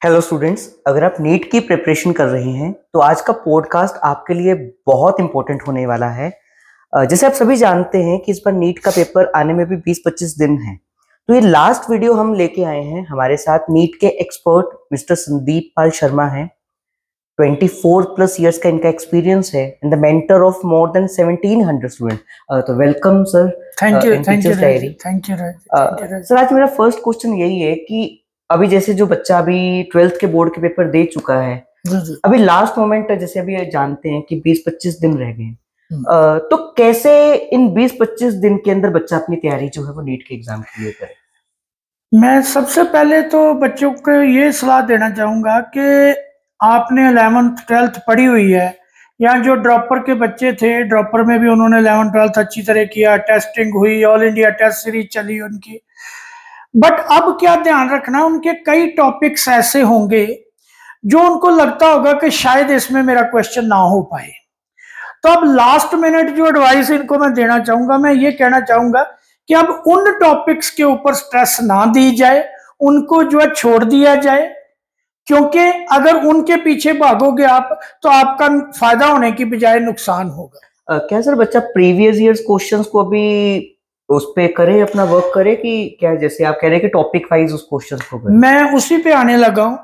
Hello students, अगर आप NEET की प्रिपरेशन कर रहे हैं तो आज का पॉडकास्ट आपके लिए बहुत इंपॉर्टेंट होने वाला है। जैसे आप सभी जानते हैं कि इस बार नीट का पेपर आने में भी 20-25 दिन है। तो ये लास्ट वीडियो हम लेके आए हैं। हमारे साथ नीट के एक्सपर्ट मिस्टर संदीप पाल शर्मा हैं। 24+ ईयर्स का इनका एक्सपीरियंस है and the mentor of more than 1700 student. तो welcome sir. Thank you sir, आज मेरा फर्स्ट क्वेश्चन यही है कि अभी जैसे जो बच्चा अभी 12th के बोर्ड के पेपर दे चुका है, अभी लास्ट मोमेंट जैसे अभी जानते हैं कि 20-25 दिन रह गए, तो कैसे इन 20-25 दिन के अंदर बच्चा अपनी तैयारी जो है वो नीट के एग्जाम के लिए करे? मैं सबसे पहले तो बच्चों को ये सलाह देना चाहूंगा कि आपने 11th 12th पढ़ी हुई है, या जो ड्रॉपर के बच्चे थे, ड्रॉपर में भी उन्होंने 11th 12th अच्छी तरह किया, टेस्टिंग हुई, ऑल इंडिया टेस्ट सीरीज चली उनकी। बट अब क्या ध्यान रखना, उनके कई टॉपिक्स ऐसे होंगे जो उनको लगता होगा कि शायद इसमें मेरा क्वेश्चन ना हो पाए। तो अब लास्ट मिनट जो एडवाइस इनको मैं देना चाहूंगा, मैं ये कहना चाहूंगा कि अब उन टॉपिक्स के ऊपर स्ट्रेस ना दी जाए, उनको जो है छोड़ दिया जाए, क्योंकि अगर उनके पीछे भागोगे आप तो आपका फायदा होने की बजाय नुकसान होगा। क्या सर बच्चा प्रीवियस ईयर्स क्वेश्चंस को भी उस पे करे, अपना वर्क करे, कि क्या जैसे आप कह रहे हैं कि टॉपिक वाइज उस क्वेश्चंस को करे? मैं उसी पे आने लगा हूं।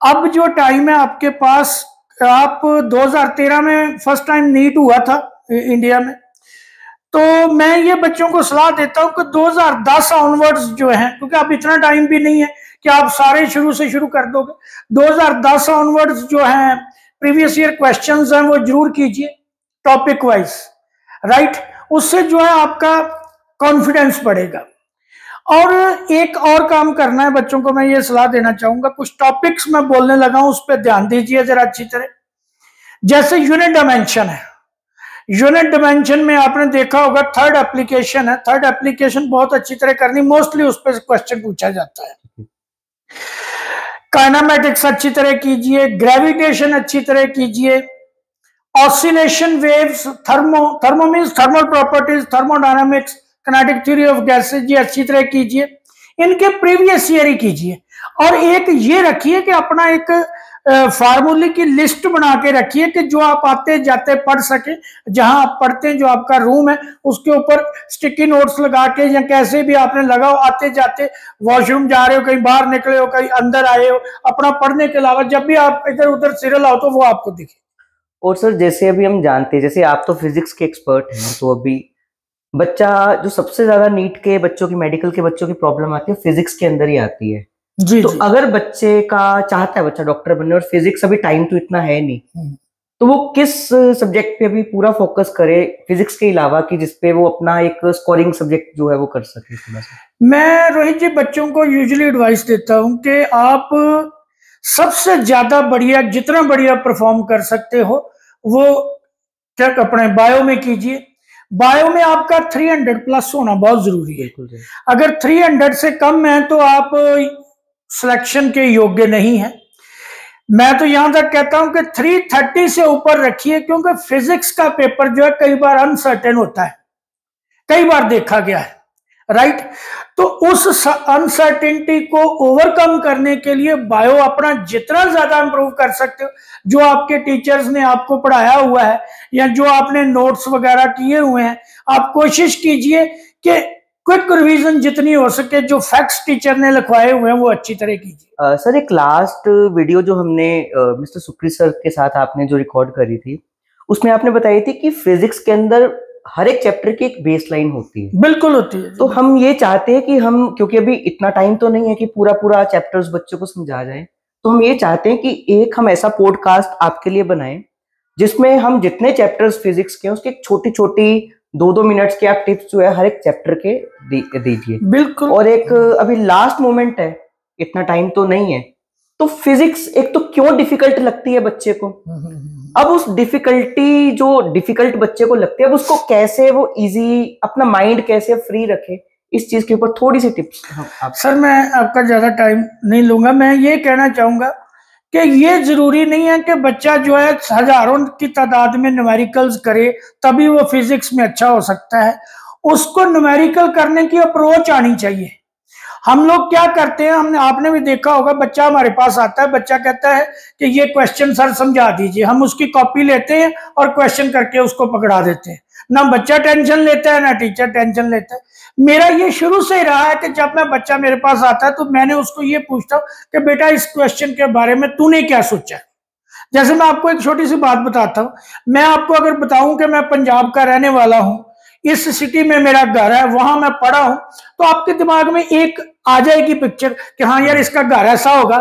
अब जो टाइम है आपके पास, आप 2013 में फर्स्ट टाइम नीट हुआ था इंडिया में, तो मैं ये बच्चों को सलाह देता हूं कि 2010 ऑनवर्ड्स जो है, क्योंकि अब इतना टाइम भी नहीं है कि आप सारे शुरू से शुरू कर दोगे। 2010 ऑनवर्ड्स जो है प्रीवियस ईयर क्वेश्चंस हैं वो जरूर कीजिए टॉपिक वाइज, राइट। उससे जो है आपका कॉन्फिडेंस बढ़ेगा। और एक और काम करना है बच्चों को, मैं ये सलाह देना चाहूंगा, कुछ टॉपिक्स मैं बोलने लगा हूं उस पर ध्यान दीजिए जरा अच्छी तरह। जैसे यूनिट डायमेंशन है, यूनिट डायमेंशन में आपने देखा होगा थर्ड एप्लीकेशन है, थर्ड एप्लीकेशन बहुत अच्छी तरह करनी, मोस्टली उस पर क्वेश्चन पूछा जाता है। काइनेमेटिक्स अच्छी तरह कीजिए, ग्रेविटेशन अच्छी तरह कीजिए, oscillation waves, thermo means thermal properties, thermodynamics, kinetic theory of gases, ये अच्छी तरह कीजिए। इनके प्रीवियस ईयर ही कीजिए। और एक ये रखिए कि अपना एक फार्मूले की लिस्ट बना के रखिए कि जो आप आते जाते पढ़ सके। जहां आप पढ़ते हैं, जो आपका रूम है उसके ऊपर स्टिकी नोट्स लगा के, या कैसे भी आपने लगाओ, आते जाते वॉशरूम जा रहे हो, कहीं बाहर निकले हो, कहीं अंदर आए हो, अपना पढ़ने के अलावा जब भी आप इधर उधर सीरियल आओ तो वो आपको दिखे। और सर जैसे अभी हम जानते हैं, जैसे आप तो फिजिक्स के एक्सपर्ट हैं, तो अभी बच्चा जो सबसे ज्यादा नीट के बच्चों की, मेडिकल के बच्चों की प्रॉब्लम आती है फिजिक्स के अंदर ही आती है। तो अगर बच्चे का चाहता है बच्चा डॉक्टर बनने और फिजिक्स अभी टाइम तो इतना है नहीं, तो वो किस सब्जेक्ट पे अभी पूरा फोकस करे फिजिक्स के अलावा, कि जिसपे वो अपना एक स्कोरिंग सब्जेक्ट जो है वो कर सके थोड़ा सा? मैं रोहित जी बच्चों को यूजुअली एडवाइस देता हूं कि आप सबसे ज्यादा बढ़िया, जितना बढ़िया परफॉर्म कर सकते हो वो क्या अपने बायो में कीजिए। बायो में आपका 300+ होना बहुत जरूरी है। अगर 300 से कम है तो आप सिलेक्शन के योग्य नहीं है। मैं तो यहां तक कहता हूं कि 330 से ऊपर रखिए, क्योंकि फिजिक्स का पेपर जो है कई बार अनसर्टेन होता है, कई बार देखा गया है, राइट। तो उस अनसर्टेनिटी को ओवरकम करने के लिए बायो अपना जितना ज्यादा इंप्रूव कर सकते हो, जो आपके टीचर्स ने आपको पढ़ाया हुआ है या जो आपने नोट्स वगैरह किए हुए हैं, आप कोशिश कीजिए कि क्विक रिवीजन जितनी हो सके, जो फैक्ट्स टीचर ने लिखवाए हुए हैं वो अच्छी तरह कीजिए। सर एक लास्ट वीडियो जो हमने मिस्टर सुक्री सर के साथ आपने जो रिकॉर्ड करी थी, उसमें आपने बताई थी कि फिजिक्स के अंदर हर एक चैप्टर की एक बेसलाइन होती है। बिल्कुल होती है। तो हम ये चाहते हैं कि हम, क्योंकि अभी इतना टाइम तो नहीं है कि पूरा पूरा चैप्टर्स बच्चों को समझा जाए, तो हम ये चाहते हैं कि एक हम ऐसा पॉडकास्ट आपके लिए बनाएं जिसमें हम जितने चैप्टर्स फिजिक्स के उसके एक छोटी छोटी 2-2 मिनट्स के आप टिप्स जो है हर एक चैप्टर के दीजिए। बिल्कुल। और एक अभी लास्ट मोमेंट है, इतना टाइम तो नहीं है, तो फिजिक्स एक तो क्यों डिफिकल्ट लगती है बच्चे को, अब उस डिफिकल्टी जो डिफिकल्ट बच्चे को लगती है, अब उसको कैसे वो इजी अपना माइंड कैसे फ्री रखे, इस चीज के ऊपर थोड़ी सी टिप्स आप। सर मैं आपका ज्यादा टाइम नहीं लूंगा। मैं ये कहना चाहूंगा कि ये जरूरी नहीं है कि बच्चा जो है हजारों की तादाद में न्यूमेरिकल्स करे तभी वो फिजिक्स में अच्छा हो सकता है। उसको न्यूमेरिकल करने की अप्रोच आनी चाहिए। हम लोग क्या करते हैं, हमने आपने भी देखा होगा, बच्चा हमारे पास आता है, बच्चा कहता है कि ये क्वेश्चन सर समझा दीजिए, हम उसकी कॉपी लेते हैं और क्वेश्चन करके उसको पकड़ा देते हैं। ना बच्चा टेंशन लेता है ना टीचर टेंशन लेता है। मेरा ये शुरू से रहा है कि जब मैं बच्चा मेरे पास आता है तो मैंने उसको ये पूछता हूँ कि बेटा इस क्वेश्चन के बारे में तूने क्या सोचा है। जैसे मैं आपको एक छोटी सी बात बताता हूँ, मैं आपको अगर बताऊं कि मैं पंजाब का रहने वाला हूं, इस सिटी में मेरा घर है, वहां मैं पढ़ा हूं, तो आपके दिमाग में एक आ जाएगी पिक्चर कि हाँ यार इसका घर ऐसा होगा,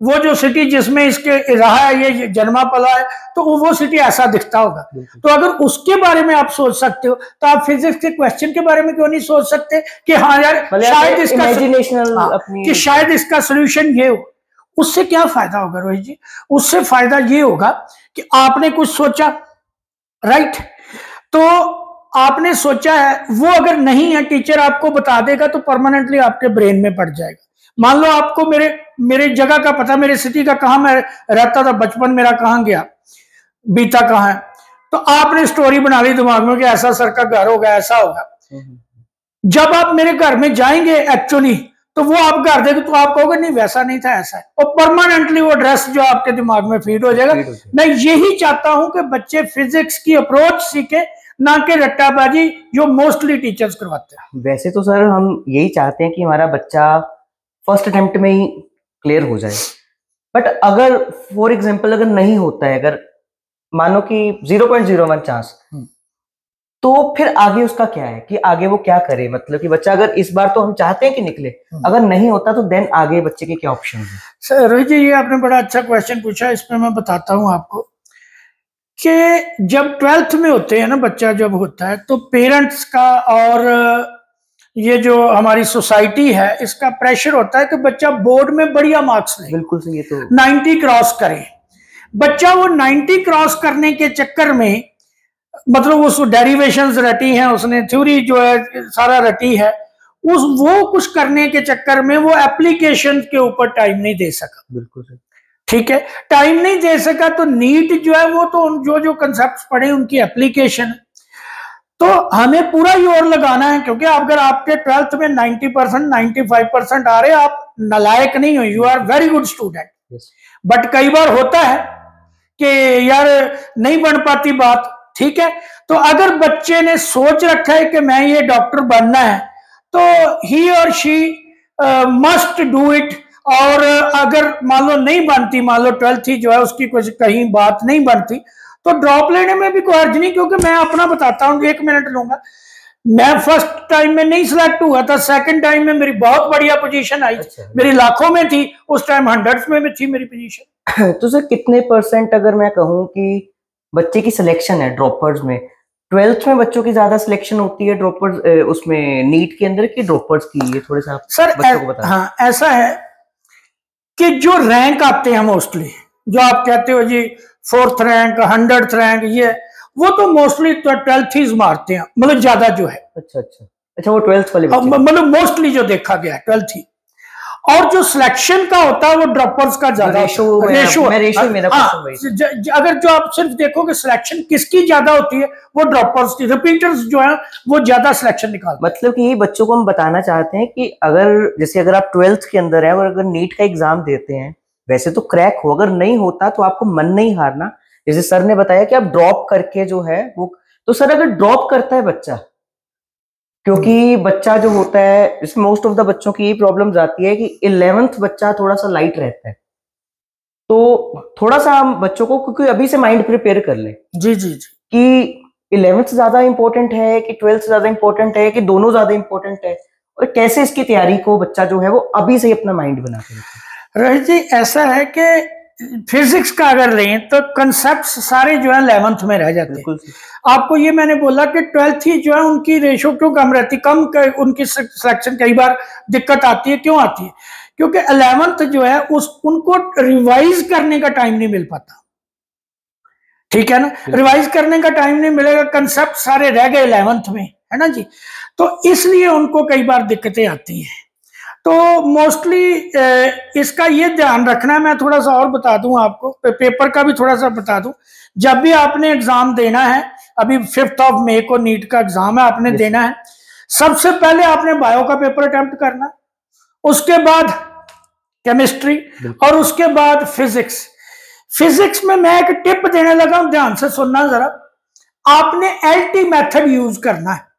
वो जो सिटी जिसमें इसके रहा है, ये जन्मा पला है, तो वो सिटी ऐसा दिखता होगा। तो अगर उसके बारे में आप सोच सकते हो तो आप फिजिक्स के क्वेश्चन के बारे में क्यों नहीं सोच सकते कि हाँ यार शायद इसका कि शायद इसका सोल्यूशन ये हो। उससे क्या फायदा होगा रोहित जी? उससे फायदा ये होगा कि आपने कुछ सोचा, राइट, तो आपने सोचा है, वो अगर नहीं है टीचर आपको बता देगा तो परमानेंटली आपके ब्रेन में पड़ जाएगा। मान लो आपको मेरे जगह का पता, मेरे सिटी का, कहां मैं रहता था, बचपन मेरा कहां गया, बीता कहां है, तो आपने स्टोरी बना ली दिमाग में कि ऐसा सर का घर होगा, ऐसा होगा। जब आप मेरे घर में जाएंगे एक्चुअली, तो वो आप घर देंगे तो आप कहोगे नहीं वैसा नहीं था, ऐसा है, और परमानेंटली वो ड्रेस जो आपके दिमाग में फीड हो जाएगा। मैं यही चाहता हूं कि बच्चे फिजिक्स की अप्रोच सीखे, ना कि रट्टाबाजी जो मोस्टली टीचर्स करवाते हैं। वैसे तो सर हम यही चाहते हैं कि हमारा बच्चा फर्स्ट अटेम्प्ट में ही क्लियर हो जाए, बट अगर फॉर एग्जांपल अगर नहीं होता है, अगर मानो कि 0.01 चांस, तो फिर आगे उसका क्या है कि आगे वो क्या करे? मतलब कि बच्चा अगर इस बार तो हम चाहते हैं कि निकले, अगर नहीं होता तो देन आगे बच्चे के क्या ऑप्शन है? सर रोहित जी ये आपने बड़ा अच्छा क्वेश्चन पूछा, इसमें मैं बताता हूं आपको कि जब 12th में होते हैं ना, बच्चा जब होता है तो पेरेंट्स का और ये जो हमारी सोसाइटी है इसका प्रेशर होता है कि बच्चा बोर्ड में बढ़िया मार्क्स ले, बिल्कुल सही है, तो 90 क्रॉस करे। बच्चा वो 90 क्रॉस करने के चक्कर में, मतलब उस डेरिवेशंस रटी हैं उसने, थ्योरी जो है सारा रटी है, वो कुछ करने के चक्कर में वो एप्लीकेशन के ऊपर टाइम नहीं दे सका। बिल्कुल सही, ठीक है, टाइम नहीं दे सका तो नीट जो है वो तो जो जो कंसेप्ट पढ़े उनकी एप्लीकेशन। तो हमें पूरा जोर लगाना है, क्योंकि अगर आपके 12th में 90%, 95% आ रहे, आप नालायक नहीं हो, you are very good student. But कई बार होता है कि यार नहीं बन पाती बात, ठीक है। तो अगर बच्चे ने सोच रखा है कि मैं ये डॉक्टर बनना है, तो ही और शी मस्ट डू इट। और अगर मान लो नहीं बनती, मान लो 12th ही जो है उसकी कुछ कहीं बात नहीं बनती, तो ड्रॉप लेने में भी कोई हर्ज नहीं, क्योंकि मैं अपना बताता हूँ, 1 मिनट लूंगा। मैं फर्स्ट टाइम में नहीं सिलेक्ट हुआ था, सेकंड टाइम में मेरी बहुत बढ़िया पोजीशन आई। अच्छा, मेरी लाखों में थी उस टाइम, 100s में भी थी मेरी पोजीशन। तो सर कितने % अगर मैं कहूँ कि बच्चे की सिलेक्शन है ड्रॉपर्स में, 12th में बच्चों की ज्यादा सिलेक्शन होती है ड्रॉपर्स उसमें नीट के अंदर की ड्रॉपर्स की? ये थोड़े सा सर बच्चों को बताएं। हाँ, ऐसा है कि जो रैंक आते हैं मोस्टली, जो आप कहते हो जी 4th रैंक, 100th रैंक, ये वो तो मोस्टली 12th ही मारते हैं, मतलब ज्यादा जो है। अच्छा अच्छा अच्छा, वो 12th वाले मतलब मोस्टली जो देखा गया है 12th ही। और जो सिलेक्शन का होता है वो ड्रॉपर्स का ज्यादा रेशो। अगर जो आप सिर्फ देखोगे सिलेक्शन किसकी ज्यादा होती है, वो ड्रॉपर्स की, रिपीटर्स जो है वो ज्यादा सिलेक्शन निकालते हैं। मतलब कि ये बच्चों को हम बताना चाहते हैं कि अगर जैसे अगर आप 12th के अंदर है और अगर नीट का एग्जाम देते हैं, वैसे तो क्रैक हो, अगर नहीं होता तो आपको मन नहीं हारना। जैसे सर ने बताया कि आप ड्रॉप करके जो है वो, तो सर अगर ड्रॉप करता है बच्चा, क्योंकि बच्चा जो होता है, इसमें मोस्ट ऑफ द बच्चों की ये प्रॉब्लम्स आती है कि 11th बच्चा थोड़ा सा लाइट रहता है, तो थोड़ा सा हम बच्चों को, क्योंकि अभी से माइंड प्रिपेयर कर ले जी जी जी कि 11th ज्यादा इंपॉर्टेंट है कि 12th ज्यादा इंपॉर्टेंट है कि दोनों ज्यादा इंपॉर्टेंट है, और कैसे इसकी तैयारी को बच्चा जो है वो अभी से ही अपना माइंड बना के रखे। रोहित जी ऐसा है कि फिजिक्स का अगर लें तो कंसेप्ट सारे जो है 11th में रह जाते हैं। आपको ये मैंने बोला कि 12th ही जो है उनकी रेशो क्यों कम रहती, उनकी सिलेक्शन कई बार दिक्कत आती है। क्यों आती है? क्योंकि 11th जो है उनको रिवाइज करने का टाइम नहीं मिल पाता, ठीक है ना। रिवाइज करने का टाइम नहीं मिलेगा, कंसेप्ट सारे रह गए 11th में, है ना जी। तो इसलिए उनको कई बार दिक्कतें आती हैं। तो मोस्टली इसका ये ध्यान रखना है। मैं थोड़ा सा और बता दूं आपको, पेपर का भी थोड़ा सा बता दूं। जब भी आपने एग्जाम देना है, अभी 5 मई को नीट का एग्जाम है, आपने देना है, सबसे पहले आपने बायो का पेपर अटेम्प्ट करना, उसके बाद केमिस्ट्री और उसके बाद फिजिक्स। फिजिक्स में मैं एक टिप देने लगा हूं, ध्यान से सुनना जरा। आपने एलटी मेथड यूज करना है।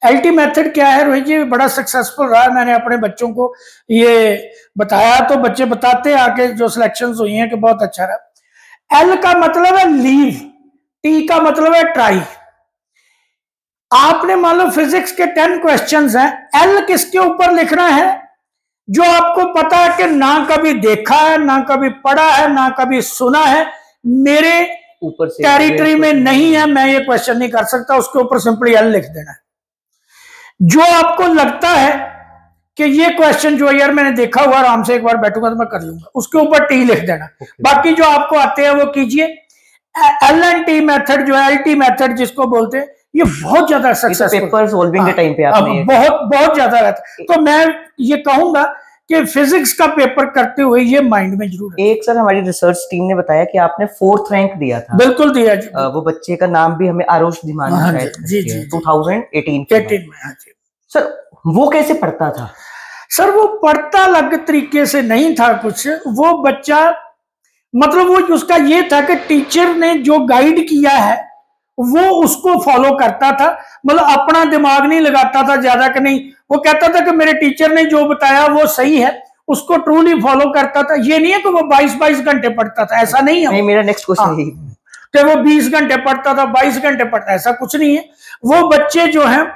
एलटी मेथड क्या है रोहित जी, बड़ा सक्सेसफुल रहा है, मैंने अपने बच्चों को ये बताया तो बच्चे बताते हैं आके जो सिलेक्शंस हुई हैं कि बहुत अच्छा रहा। एल का मतलब है लीव, टी का मतलब है ट्राई। आपने मान लो फिजिक्स के 10 क्वेश्चंस हैं, एल किसके ऊपर लिखना है? जो आपको पता है कि ना कभी देखा है, ना कभी पढ़ा है, ना कभी सुना है, मेरे ऊपर से टेरिटरी में नहीं है, मैं ये क्वेश्चन नहीं कर सकता, उसके ऊपर सिंपली एल लिख देना है। जो आपको लगता है कि ये क्वेश्चन जो यार मैंने देखा हुआ, आराम से एक बार बैठूंगा तो मैं कर लूंगा, उसके ऊपर टी लिख देना। बाकी जो आपको आते हैं वो कीजिए। एल एंड टी मेथड जो है, एलटी मेथड जिसको बोलते हैं, ये बहुत ज्यादा सक्सेसफुल पेपर सॉल्विंग के टाइम पे आपने बहुत ज्यादा रहता है। तो मैं ये कहूंगा कि फिजिक्स का पेपर करते हुए ये माइंड में जरूर है। एक सर हमारी रिसर्च टीम ने बताया कि आपने 4th रैंक दिया था। बिल्कुल दिया जी। वो बच्चे का नाम भी हमें आरुष धीमान शायद जी जी 2018 में। सर वो कैसे पढ़ता था? सर वो पढ़ता अलग तरीके से नहीं था कुछ, वो बच्चा मतलब वो उसका ये था कि टीचर ने जो गाइड किया है वो उसको फॉलो करता था, मतलब अपना दिमाग नहीं लगाता था ज्यादा कि नहीं, वो कहता था कि मेरे टीचर ने जो बताया वो सही है, उसको ट्रूली फॉलो करता था। ये नहीं है कि वो 22 घंटे पढ़ता था, ऐसा नहीं है। नहीं, मेरा नेक्स्ट क्वेश्चन यही कि वो 20 घंटे पढ़ता था, 22 घंटे पढ़ता, ऐसा कुछ नहीं है। वो बच्चे जो हैं,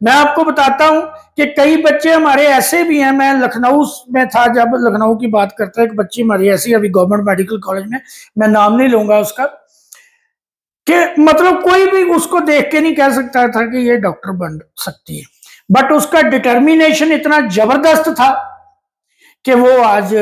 मैं आपको बताता हूं कि कई बच्चे हमारे ऐसे भी हैं। मैं लखनऊ में था, जब लखनऊ की बात करते हैं, एक बच्ची हमारी ऐसी अभी गवर्नमेंट मेडिकल कॉलेज में, मैं नाम नहीं लूंगा उसका, कि मतलब कोई भी उसको देख के नहीं कह सकता था कि ये डॉक्टर बन सकती है, बट उसका डिटर्मिनेशन इतना जबरदस्त था कि वो आज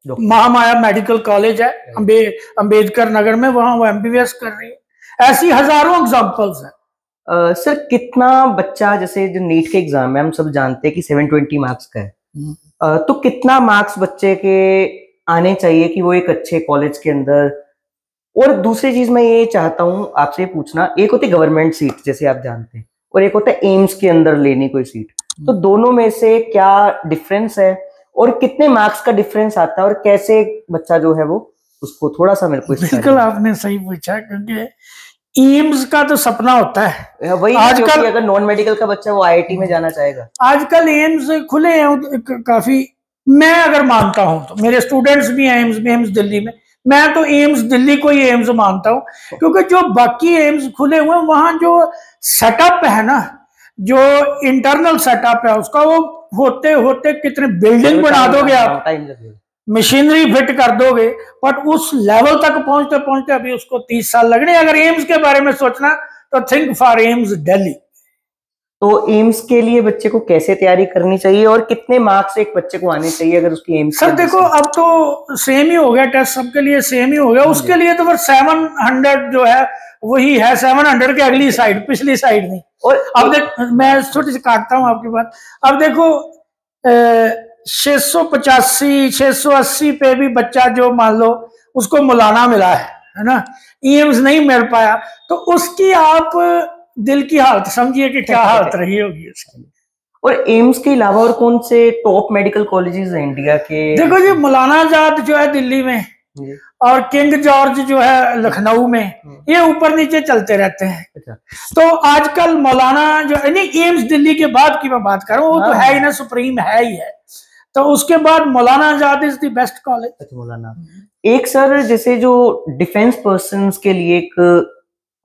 महामाया मेडिकल कॉलेज है अंबेडकर नगर में, वहां वो एमबीबीएस कर रही है। ऐसी हजारों एग्जांपल्स हैं। सर कितना बच्चा, जैसे जो नीट के एग्जाम में हम सब जानते हैं कि 720 मार्क्स का है, तो कितना मार्क्स बच्चे के आने चाहिए कि वो एक अच्छे कॉलेज के अंदर? और दूसरी चीज मैं ये चाहता हूँ आपसे पूछना, एक होती गवर्नमेंट सीट जैसे आप जानते हैं, और एक होता है एम्स के अंदर लेनी कोई सीट, तो दोनों में से क्या डिफरेंस है और कितने मार्क्स का डिफरेंस आता है, और कैसे बच्चा जो है वो उसको थोड़ा सा मेरे को। बिल्कुल आपने सही पूछा, क्योंकि एम्स का तो सपना होता है वही आजकल, अगर नॉन मेडिकल का बच्चा वो आईआईटी में जाना चाहेगा, आजकल एम्स खुले हैं काफी। मैं अगर मानता हूं तो मेरे स्टूडेंट्स भी हैं एम्स में, एम्स दिल्ली में, मैं तो एम्स दिल्ली को ही एम्स मानता हूं, क्योंकि जो बाकी एम्स खुले हुए हैं वहां जो सेटअप है ना, जो इंटरनल सेटअप है उसका, वो होते होते कितने बिल्डिंग बना दोगे आप, मशीनरी फिट कर दोगे, बट उस लेवल तक पहुंचते पहुंचते अभी उसको 30 साल लगने। अगर एम्स के बारे में सोचना तो थिंक फॉर एम्स दिल्ली। तो एम्स के लिए बच्चे को कैसे तैयारी करनी चाहिए और कितने मार्क्स एक बच्चे को आने चाहिए अगर उसकी एम्स? सर देखो, अब तो सेम ही हो गया, टेस्ट सबके लिए सेम ही हो गया। उसके लिए तो फिर 700 जो है वही है, 700 के अगली साइड, पिछली साइड नहीं। और अब देख, मैं छोटी सी काटता हूं आपकी बात। अब देखो 685 680 पे भी बच्चा जो मान लो उसको मौलाना मिला है ना, एम्स नहीं मिल पाया, तो उसकी आप दिल की हालत समझिए कि क्या हालत रही होगी उसकी। और एम्स के अलावा और कौन से टॉप मेडिकल कॉलेजेस हैं इंडिया के? देखो जी, मौलाना आजाद जो है दिल्ली में, और किंग जॉर्ज जो है लखनऊ में, ये ऊपर नीचे चलते रहते हैं। तो आजकल मौलाना जो नहीं, एम्स दिल्ली के बाद की मैं बात कर रहा हूँ, वो तो है ही ना, सुप्रीम है ही है। तो उसके बाद Maulana Azad is the best college. मौलाना एक सर, जैसे जो डिफेंस पर्सन्स के लिए एक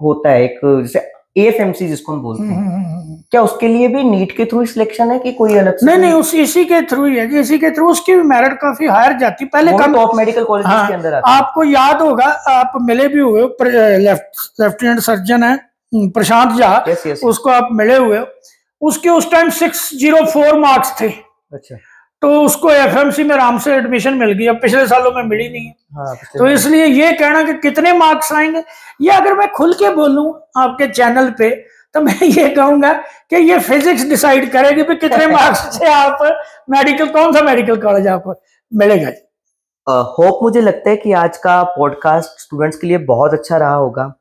होता है, एक जैसे एएफएमसी जिसको हम बोलते हैं, क्या उसके लिए भी नीट के थ्रू सिलेक्शन है कि कोई अलग से? नहीं, उस इसी के थ्रू ही है, इसी के थ्रू। उसकी भी मेरिट काफी हायर जाती, पहले कम टॉप मेडिकल कॉलेज के अंदर आती। आपको याद होगा, आप मिले भी हुए, लेफ्टिनेंट सर्जन है प्रशांत झा, उसको आप मिले हुए हो। उसके उस टाइम 604 मार्क्स थे। अच्छा। तो उसको एफएमसी में आराम से एडमिशन मिल गई, अब पिछले सालों में मिली नहीं है। तो इसलिए ये कहना कि कितने मार्क्स आएंगे, ये अगर मैं खुल के बोलूं आपके चैनल पे तो मैं ये कहूंगा कि ये फिजिक्स डिसाइड करेगी कि कितने मार्क्स से आप मेडिकल, कौन सा मेडिकल कॉलेज आपको मिलेगा। होप मुझे लगता है कि आज का पॉडकास्ट स्टूडेंट्स के लिए बहुत अच्छा रहा होगा।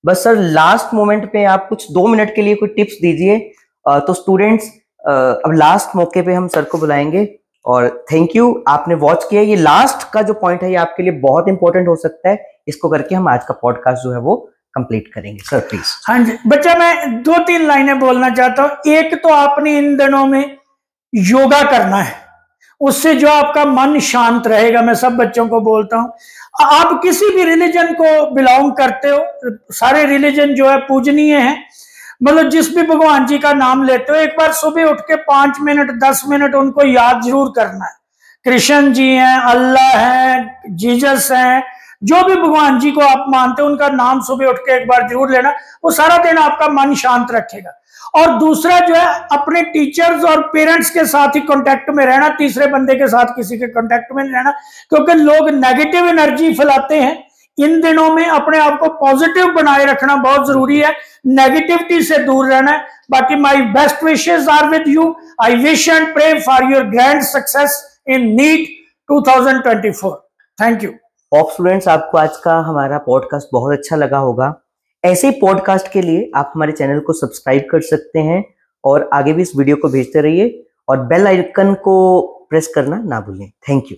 बस सर लास्ट मोमेंट पे आप कुछ 2 मिनट के लिए कोई टिप्स दीजिए। तो स्टूडेंट्स, अब लास्ट मौके पे हम सर को बुलाएंगे और थैंक यू, आपने वॉच किया। ये लास्ट का जो पॉइंट है ये आपके लिए बहुत इंपॉर्टेंट हो सकता है। इसको करके हम आज का पॉडकास्ट जो है वो कंप्लीट करेंगे। Sir please. हाँ जी बच्चा, मैं 2-3 लाइनें बोलना चाहता हूँ। एक तो आपने इन दिनों में योगा करना है, उससे जो आपका मन शांत रहेगा। मैं सब बच्चों को बोलता हूँ, आप किसी भी रिलीजन को बिलोंग करते हो, सारे रिलीजन जो है पूजनीय है, मतलब जिस भी भगवान जी का नाम लेते हो, एक बार सुबह उठ के 5 मिनट 10 मिनट उनको याद जरूर करना है। कृष्ण जी हैं, अल्लाह है, जीसस है, जो भी भगवान जी को आप मानते हो उनका नाम सुबह उठ के एक बार जरूर लेना। वो सारा दिन आपका मन शांत रखेगा। और दूसरा जो है, अपने टीचर्स और पेरेंट्स के साथ ही कांटेक्ट में रहना, तीसरे बंदे के साथ किसी के कांटेक्ट में नहीं रहना, क्योंकि लोग नेगेटिव एनर्जी फैलाते हैं। इन दिनों में अपने आप को पॉजिटिव बनाए रखना बहुत जरूरी है, नेगेटिविटी से दूर रहना है। बाकी my best wishes are with you. I wish and pray for your grand success in NEET 2024। Thank you. Of students, आपको आज का हमारा पॉडकास्ट बहुत अच्छा लगा होगा। ऐसे ही पॉडकास्ट के लिए आप हमारे चैनल को सब्सक्राइब कर सकते हैं और आगे भी इस वीडियो को भेजते रहिए और बेल आइकन को प्रेस करना ना भूलें। Thank you.